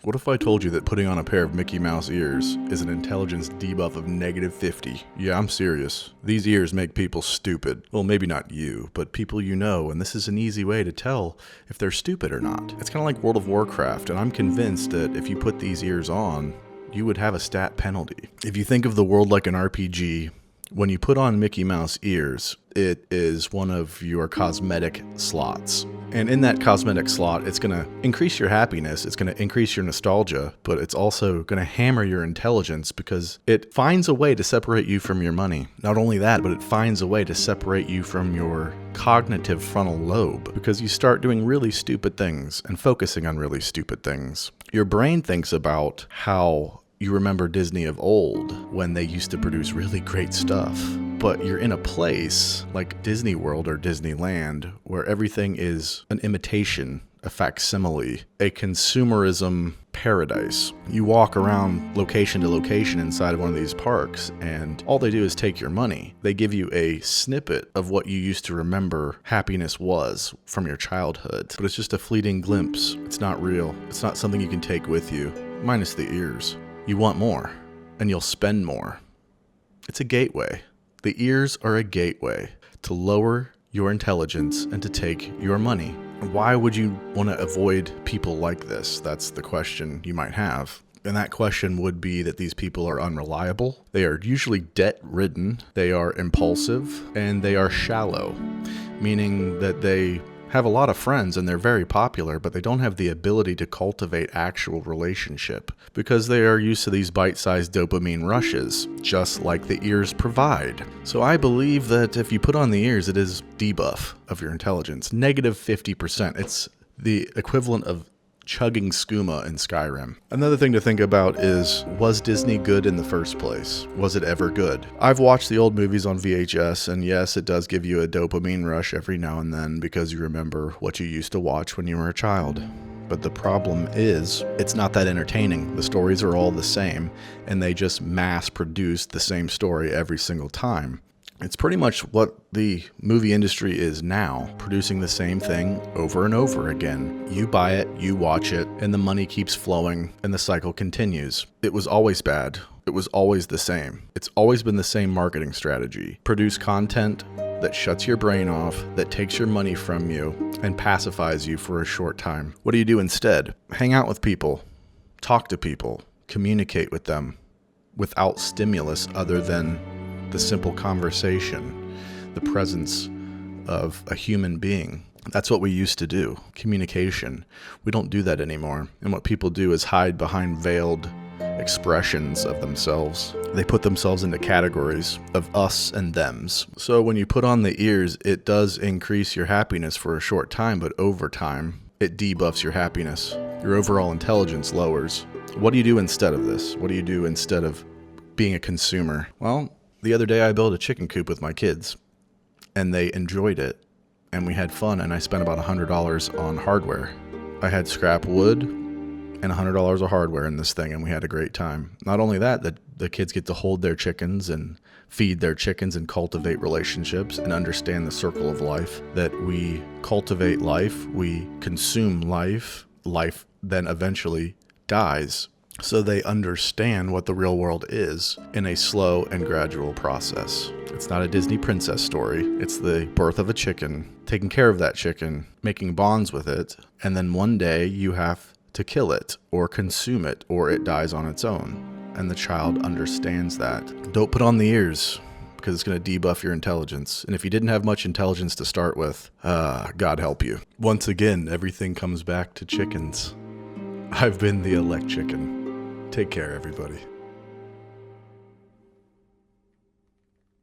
What if I told you that putting on a pair of Mickey Mouse ears is an intelligence debuff of -50? Yeah, I'm serious. These ears make people stupid. Well, maybe not you, but people you know, and this is an easy way to tell if they're stupid or not. It's kind of like World of Warcraft, and I'm convinced that if you put these ears on, you would have a stat penalty. If you think of the world like an RPG, when you put on Mickey Mouse ears, it is one of your cosmetic slots. And in that cosmetic slot, it's going to increase your happiness, it's going to increase your nostalgia, but it's also going to hammer your intelligence because it finds a way to separate you from your money. Not only that, but it finds a way to separate you from your cognitive frontal lobe because you start doing really stupid things and focusing on really stupid things. Your brain thinks about how you remember Disney of old when they used to produce really great stuff. But you're in a place like Disney World or Disneyland where everything is an imitation, a facsimile, a consumerism paradise. You walk around location to location inside of one of these parks and all they do is take your money. They give you a snippet of what you used to remember happiness was from your childhood. But it's just a fleeting glimpse. It's not real. It's not something you can take with you, minus the ears. You want more, and you'll spend more. It's a gateway. The ears are a gateway to lower your intelligence and to take your money. Why would you want to avoid people like this? That's the question you might have. And that question would be that these people are unreliable. They are usually debt-ridden. They are impulsive, and they are shallow, meaning that they have a lot of friends and they're very popular, but they don't have the ability to cultivate actual relationship because they are used to these bite-sized dopamine rushes, just like the ears provide. So I believe that if you put on the ears, it is debuff of your intelligence. -50%. It's the equivalent of chugging skooma in Skyrim. Another thing to think about is, was Disney good in the first place? Was it ever good? I've watched the old movies on VHS, and yes, it does give you a dopamine rush every now and then because you remember what you used to watch when you were a child. But the problem is, it's not that entertaining. The stories are all the same, and they just mass produce the same story every single time. It's pretty much what the movie industry is now, producing the same thing over and over again. You buy it, you watch it, and the money keeps flowing, and the cycle continues. It was always bad. It was always the same. It's always been the same marketing strategy. Produce content that shuts your brain off, that takes your money from you, and pacifies you for a short time. What do you do instead? Hang out with people, talk to people, communicate with them without stimulus other than the simple conversation, the presence of a human being. That's what we used to do, communication. We don't do that anymore. And what people do is hide behind veiled expressions of themselves. They put themselves into categories of us and thems. So when you put on the ears, it does increase your happiness for a short time, but over time, it debuffs your happiness. Your overall intelligence lowers. What do you do instead of this? What do you do instead of being a consumer? Well, the other day I built a chicken coop with my kids, and they enjoyed it, and we had fun, and I spent about $100 on hardware. I had scrap wood and $100 of hardware in this thing, and we had a great time. Not only that, the kids get to hold their chickens and feed their chickens and cultivate relationships and understand the circle of life, that we cultivate life, we consume life, life then eventually dies. So they understand what the real world is in a slow and gradual process. It's not a Disney princess story. It's the birth of a chicken, taking care of that chicken, making bonds with it, and then one day you have to kill it or consume it or it dies on its own. And the child understands that. Don't put on the ears because it's going to debuff your intelligence. And if you didn't have much intelligence to start with, God help you. Once again, everything comes back to chickens. I've been the elect chicken. Take care, everybody.